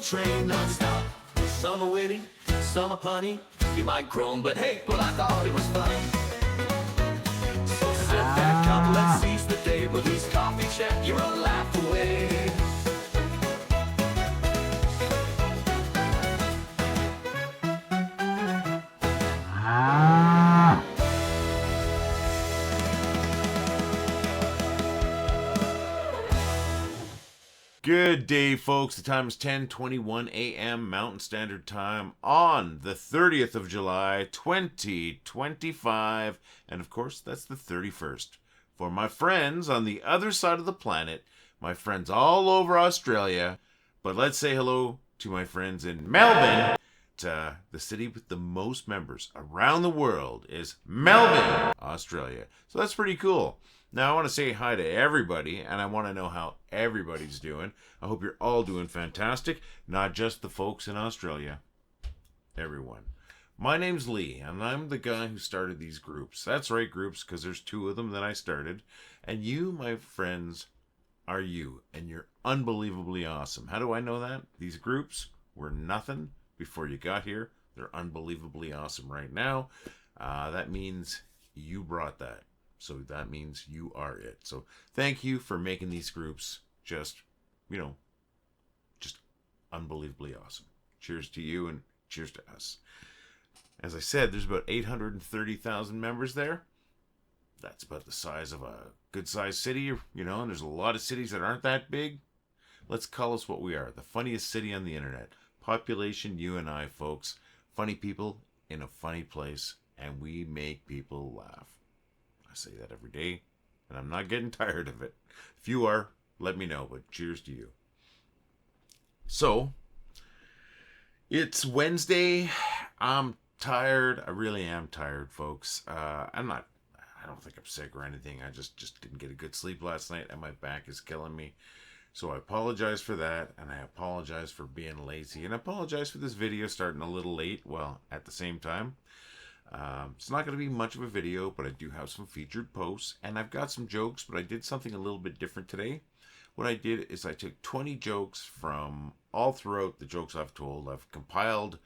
train non-stop. Some are witty, some are punny. You might groan, but hey, well I thought it was funny. So sit back up, let's seize the day. Release coffee chat, you're a laugh away. Good day, folks. The time is 10:21 a.m. Mountain Standard Time on the 30th of July, 2025. And of course, that's the 31st. For my friends on the other side of the planet, my friends all over Australia, but let's say hello to my friends in Melbourne. The city with the most members around the world is Melbourne, Australia. So that's pretty cool. Now, I want to say hi to everybody, and I want to know how everybody's doing. I hope you're all doing fantastic, not just the folks in Australia. Everyone. My name's Lee, and I'm the guy who started these groups. That's right, groups, because there's 2 of them that I started. And you, my friends, are you, and you're unbelievably awesome. How do I know that? These groups were nothing before you got here. They're unbelievably awesome right now. That means you brought that. So that means you are it. So thank you for making these groups just unbelievably awesome. Cheers to you and cheers to us. As I said, there's about 830,000 members there. That's about the size of a good-sized city, and there's a lot of cities that aren't that big. Let's call us what we are, the funniest city on the internet. Population, you and I, folks. Funny people in a funny place, and we make people laugh. I say that every day, and I'm not getting tired of it. If you are, let me know, but cheers to you. So, it's Wednesday. I'm tired. I really am tired, folks. I don't think I'm sick or anything. I just didn't get a good sleep last night, and my back is killing me. So I apologize for that, and I apologize for being lazy, and I apologize for this video starting a little late. Well, at the same time. It's not going to be much of a video, but I do have some featured posts, and I've got some jokes, but I did something a little bit different today. What I did is I took 20 jokes from all throughout the jokes I've told. I've compiled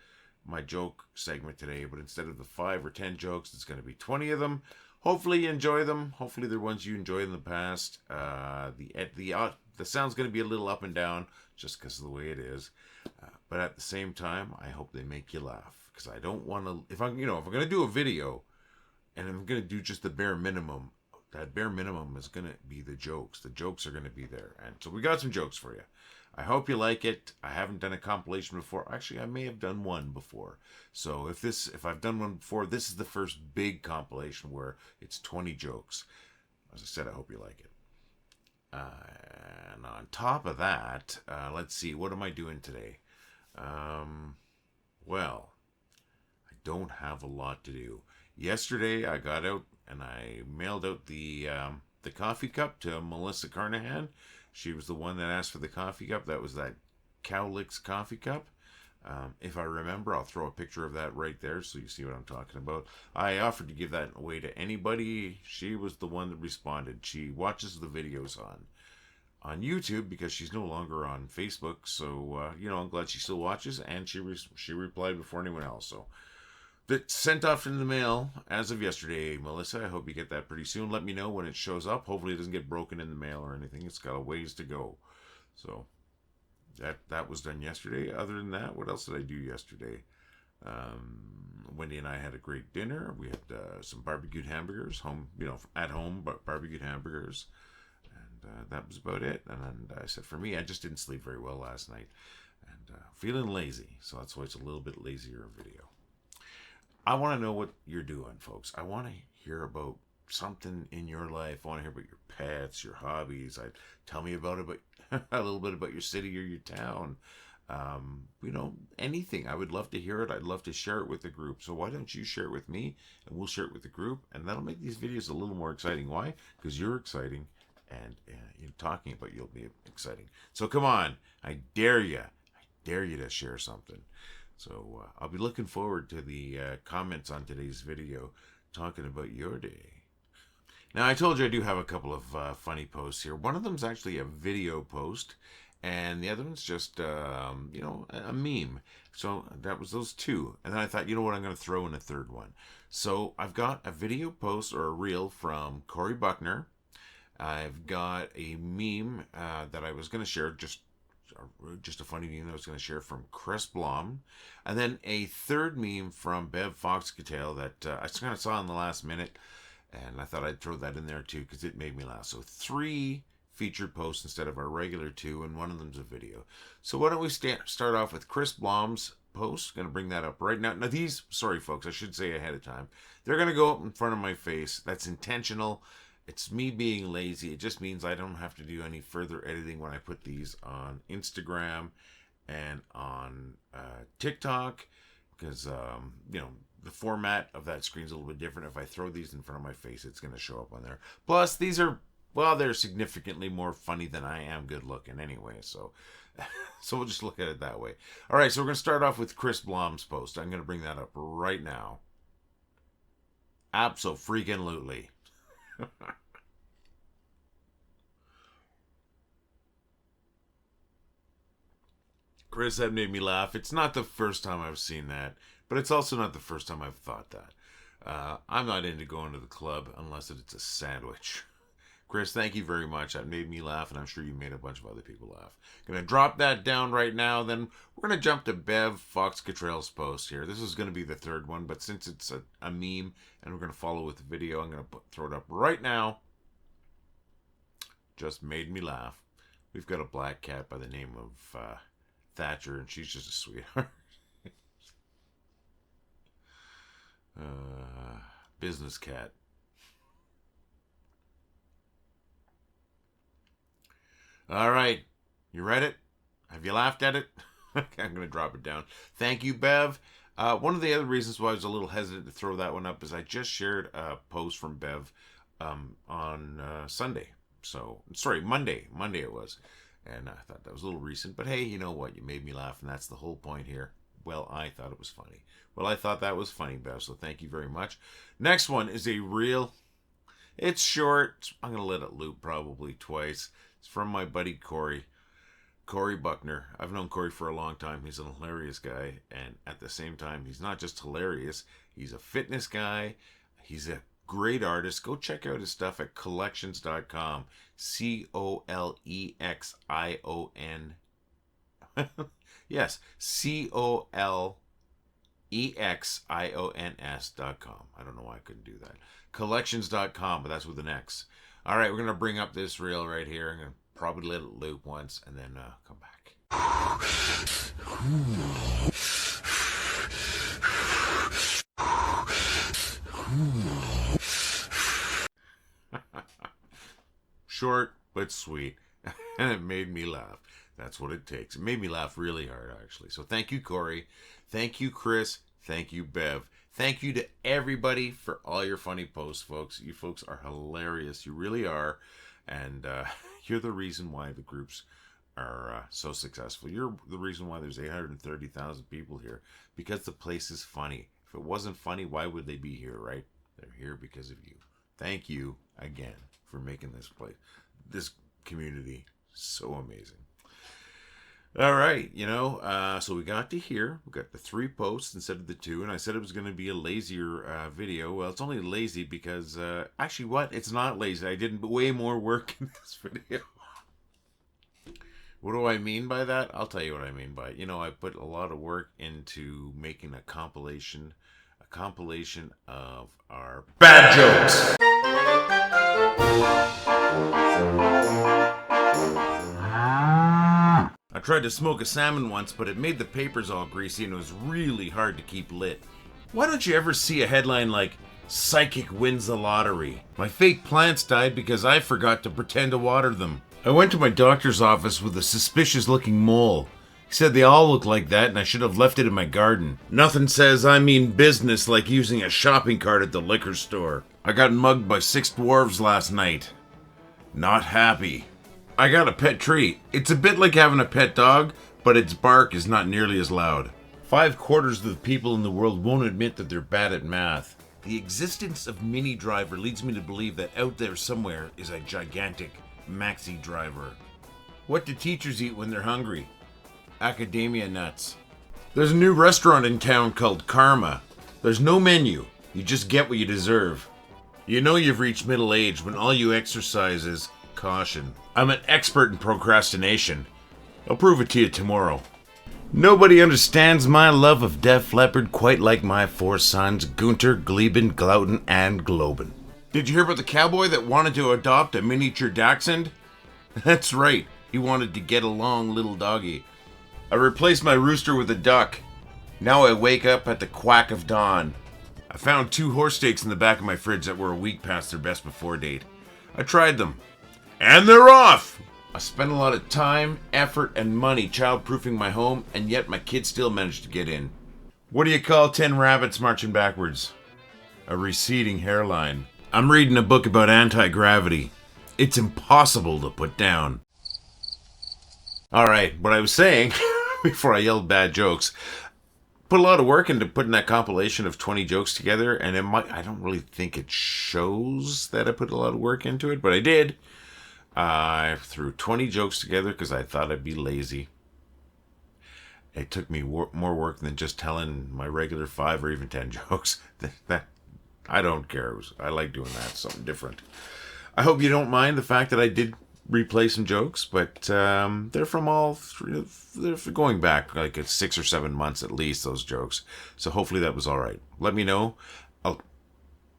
my joke segment today, but instead of the 5 or 10 jokes, it's going to be 20 of them. Hopefully you enjoy them. Hopefully they're ones you enjoyed in the past. The sound's going to be a little up and down just because of the way it is. But at the same time, I hope they make you laugh. Because I don't want to, if I'm going to do a video and I'm going to do just the bare minimum, that bare minimum is going to be the jokes. The jokes are going to be there. And so we got some jokes for you. I hope you like it. I haven't done a compilation before. Actually, I may have done one before. So if I've done one before, this is the first big compilation where it's 20 jokes. As I said, I hope you like it. And on top of that, let's see, what am I doing today? Well, I don't have a lot to do. Yesterday, I got out and I mailed out the coffee cup to Melissa Carnahan. She was the one that asked for the coffee cup. That was that Cowlicks coffee cup. If I remember, I'll throw a picture of that right there so you see what I'm talking about. I offered to give that away to anybody. She was the one that responded. She watches the videos on YouTube because she's no longer on Facebook. So, I'm glad she still watches. And she replied before anyone else. So, that's sent off in the mail as of yesterday, Melissa. I hope you get that pretty soon. Let me know when it shows up. Hopefully it doesn't get broken in the mail or anything. It's got a ways to go. So, that was done yesterday. Other than that, what else did I do yesterday? Wendy and I had a great dinner. We had some barbecued hamburgers, at home, but barbecued hamburgers. And that was about it. And I said, for me, I just didn't sleep very well last night. And feeling lazy. So that's why it's a little bit lazier video. I want to know what you're doing, folks. I want to hear about something in your life. I want to hear about your pets, your hobbies. Tell me about a little bit about your city or your town. Anything. I would love to hear it. I'd love to share it with the group. So why don't you share it with me and we'll share it with the group, and that'll make these videos a little more exciting. Why? Because you're exciting, and talking about you'll be exciting. So come on. I dare you. I dare you to share something. So I'll be looking forward to the comments on today's video talking about your day. Now, I told you I do have a couple of funny posts here. One of them is actually a video post, and the other one's just a meme. So that was those two, and then I thought, you know what, I'm going to throw in a third one. So I've got a video post or a reel from Corey Buckner. I've got a meme that I was going to share, just a funny meme that I was going to share from Kris Blom, and then a third meme from Bev Foxcattrail that I kind of saw in the last minute, and I thought I'd throw that in there too because it made me laugh. So 3 featured posts instead of our regular 2, and one of them's a video. So why don't we start off with Kris Blom's post? Going to bring that up right now. Now these, sorry folks, I should say ahead of time, they're going to go up in front of my face. That's intentional. It's me being lazy. It just means I don't have to do any further editing when I put these on Instagram and on TikTok, because the format of that screen's a little bit different. If I throw these in front of my face, it's going to show up on there. Plus, these are, well, they're significantly more funny than I am good looking anyway. So we'll just look at it that way. All right, so we're going to start off with Kris Blom's post. I'm going to bring that up right now. Abso-freaking-lutely. Kris, that made me laugh. It's not the first time I've seen that, but it's also not the first time I've thought that. I'm not into going to the club unless it's a sandwich. Kris, thank you very much. That made me laugh, and I'm sure you made a bunch of other people laugh. Gonna drop that down right now, then we're gonna jump to Bev Foxcattrail's post here. This is gonna be the third one, but since it's a meme, and we're gonna follow with the video, I'm gonna throw it up right now. Just made me laugh. We've got a black cat by the name of Thatcher, and she's just a sweetheart. Business cat. All right, you read it? Have you laughed at it? Okay, I'm going to drop it down. Thank you, Bev. One of the other reasons why I was a little hesitant to throw that one up is I just shared a post from Bev on Sunday. So, sorry, Monday. Monday it was. And I thought that was a little recent. But hey, you know what? You made me laugh, and that's the whole point here. Well, I thought it was funny. Well, I thought that was funny, Bev, so thank you very much. Next one is a reel. It's short. I'm going to let it loop probably twice. It's from my buddy Corey Buckner. I've known Corey for a long time. He's a hilarious guy, and at the same time, he's not just hilarious. He's a fitness guy. He's a great artist. Go check out his stuff at collections.com. Colexion. Yes, COLEXIONS.com. I don't know why I couldn't do that. Collections.com, but that's with an X. All right, we're going to bring up this reel right here. I'm going to probably let it loop once and then come back. Short, but sweet. And it made me laugh. That's what it takes. It made me laugh really hard, actually. So thank you, Corey. Thank you, Kris. Thank you, Bev. Thank you to everybody for all your funny posts, folks. You folks are hilarious. You really are. And you're the reason why the groups are so successful. You're the reason why there's 830,000 people here. Because the place is funny. If it wasn't funny, why would they be here, right? They're here because of you. Thank you again for making this place, this community, so amazing. All right, so we got to here. We got the 3 posts instead of the 2, and I said it was going to be a lazier video. Well, it's only lazy because, actually, what? It's not lazy. I did way more work in this video. What do I mean by that? I'll tell you what I mean by it. I put a lot of work into making a compilation of our bad jokes. I tried to smoke a salmon once, but it made the papers all greasy and it was really hard to keep lit. Why don't you ever see a headline like, "Psychic wins the lottery"? My fake plants died because I forgot to pretend to water them. I went to my doctor's office with a suspicious looking mole. He said they all look like that and I should have left it in my garden. Nothing says I mean business like using a shopping cart at the liquor store. I got mugged by 6 dwarves last night. Not happy. I got a pet tree. It's a bit like having a pet dog, but its bark is not nearly as loud. 3/4 of the people in the world won't admit that they're bad at math. The existence of Mini Driver leads me to believe that out there somewhere is a gigantic Maxi Driver. What do teachers eat when they're hungry? Academia nuts. There's a new restaurant in town called Karma. There's no menu. You just get what you deserve. You know you've reached middle age when all you exercise is caution. I'm an expert in procrastination. I'll prove it to you tomorrow. Nobody understands my love of Def Leppard quite like my four sons, Gunter, Gleben, Glouten, and Globen. Did you hear about the cowboy that wanted to adopt a miniature dachshund? That's right, he wanted to get along little doggy. I replaced my rooster with a duck. Now I wake up at the quack of dawn. I found 2 horse steaks in the back of my fridge that were a week past their best before date. I tried them. And they're off! I spent a lot of time, effort, and money childproofing my home, and yet my kids still managed to get in. What do you call 10 rabbits marching backwards? A receding hairline. I'm reading a book about anti-gravity. It's impossible to put down. Alright, what I was saying, before I yelled bad jokes, put a lot of work into putting that compilation of 20 jokes together, and I don't really think it shows that I put a lot of work into it, but I did. I threw 20 jokes together because I thought I'd be lazy. It took me more work than just telling my regular 5 or even 10 jokes. That I don't care. I like doing that, something different. I hope you don't mind the fact that I did replay some jokes, but they're going back like 6 or 7 months at least, those jokes. So hopefully that was all right. Let me know.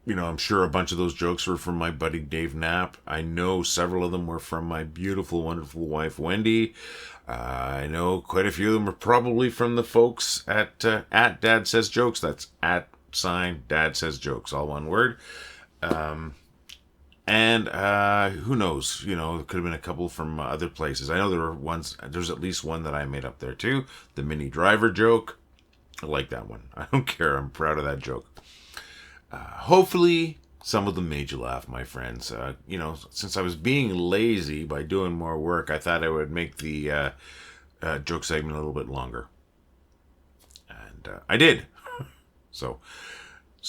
I'm sure a bunch of those jokes were from my buddy Dave Knapp. I know several of them were from my beautiful, wonderful wife, Wendy. I know quite a few of them are probably from the folks at Dad Says Jokes. That's @ Dad Says Jokes, all one word. And who knows? It could have been a couple from other places. I know there's at least one that I made up there too. The mini driver joke. I like that one. I don't care. I'm proud of that joke. Hopefully some of them made you laugh, my friends. Since I was being lazy by doing more work, I thought I would make the joke segment a little bit longer. And I did. So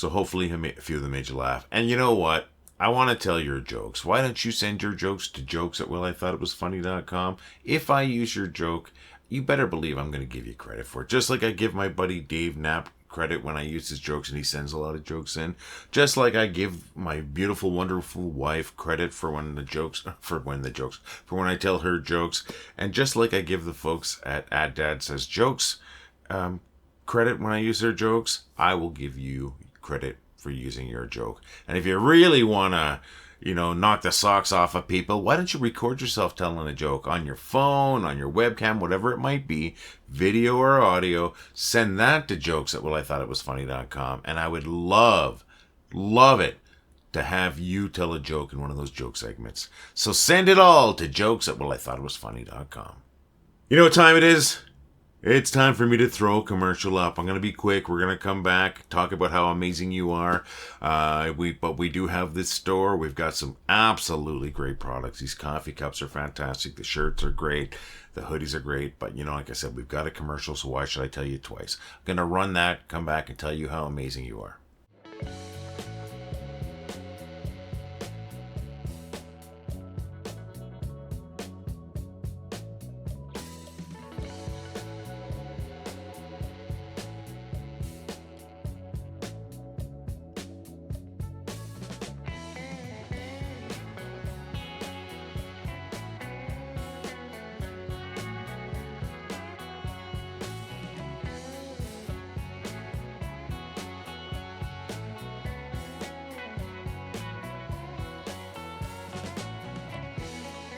hopefully a few of them made you laugh. And you know what? I want to tell your jokes. Why don't you send your jokes to jokes@wellithoughitwasfunny.com? If I use your joke, you better believe I'm going to give you credit for it. Just like I give my buddy Dave Knapp credit when I use his jokes and he sends a lot of jokes in. Just like I give my beautiful, wonderful wife credit for when I tell her jokes. And just like I give the folks at Dad Says Jokes credit when I use their jokes, I will give you credit for using your joke. And if you really want to, knock the socks off of people, why don't you record yourself telling a joke on your phone, on your webcam, whatever it might be, video or audio, send that to jokes@wellithoughitwasfunny.com, and I would love it to have you tell a joke in one of those joke segments. So send it all to jokes@wellithoughitwasfunny.com. You know what time it is? It's time for me to throw a commercial up. I'm going to be quick. We're going to come back, talk about how amazing you are. But we do have this store. We've got some absolutely great products. These coffee cups are fantastic. The shirts are great. The hoodies are great. But, like I said, we've got a commercial, so why should I tell you twice? I'm going to run that, come back, and tell you how amazing you are.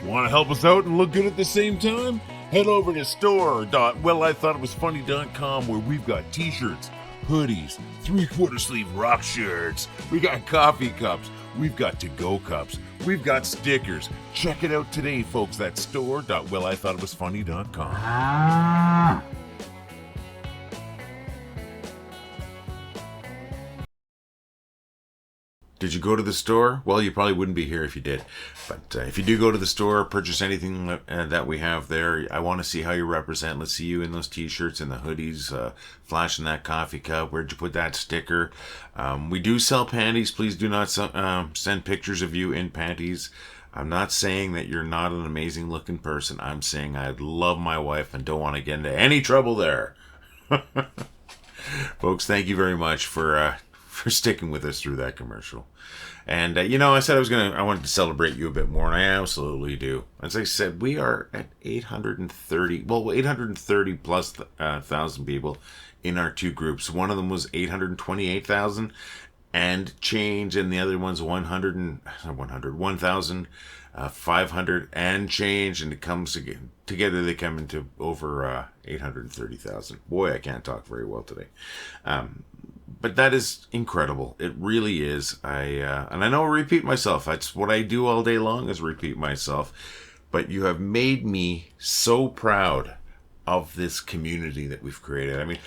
Want to help us out and look good at the same time? Head over to store.wellithoughitwasfunny.com where we've got t-shirts, hoodies, 3/4 sleeve rock shirts. We got coffee cups. We've got to-go cups. We've got stickers. Check it out today, folks. That's store.wellithoughitwasfunny.com. Did you go to the store? Well, you probably wouldn't be here if you did. But if you do go to the store, purchase anything that we have there, I want to see how you represent. Let's see you in those t-shirts and the hoodies, flashing that coffee cup. Where'd you put that sticker? We do sell panties. Please do not send pictures of you in panties. I'm not saying that you're not an amazing looking person. I'm saying I love my wife and don't want to get into any trouble there. Folks, thank you very much for sticking with us through that commercial. And, I said I wanted to celebrate you a bit more, and I absolutely do. As I said, we are at 830 plus thousand people in our two groups. One of them was 828,000 and change, and the other one's 1,500 and change, and it comes together, they come into over 830,000. Boy, I can't talk very well today. But that is incredible. It really is. And I know I repeat myself. That's what I do all day long, is repeat myself. But you have made me so proud of this community that we've created. I mean,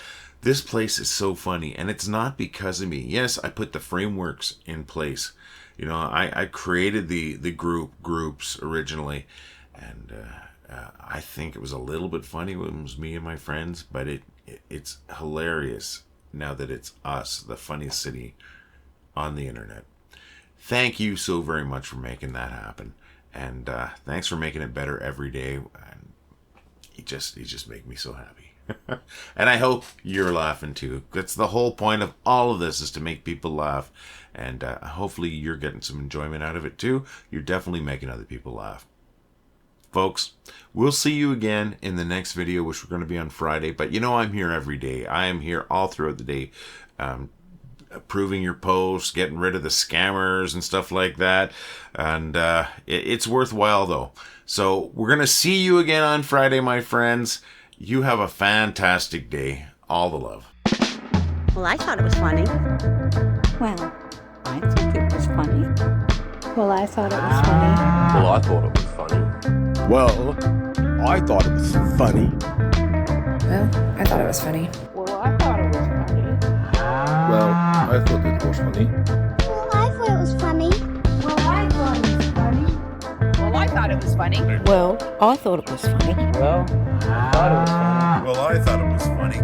this place is so funny, and it's not because of me. Yes, I put the frameworks in place. I created the groups originally, and I think it was a little bit funny when it was me and my friends, but it's hilarious now that it's us, the funniest city on the internet. Thank you so very much for making that happen, and thanks for making it better every day. And you just make me so happy. And I hope you're laughing too. That's the whole point of all of this, is to make people laugh, and hopefully you're getting some enjoyment out of it too. You're definitely making other people laugh. Folks, we'll see you again in the next video, which we're going to be on Friday. But I'm here every day. I am here all throughout the day, approving your posts, getting rid of the scammers and stuff like that. And it's worthwhile, though. So we're going to see you again on Friday, my friends. You have a fantastic day. All the love. Well, I thought it was funny. Well, I think it was funny. Well, I thought it was funny. Well, I thought it was funny. Well, I thought it was funny. Well, I thought it was funny. Well, I thought it was funny. Well, I thought it was funny. Well, I thought it was funny. Well, I thought it was funny. Well, I thought it was funny. Well, I thought it was funny. Well, I thought it was funny. Well, I thought it was funny.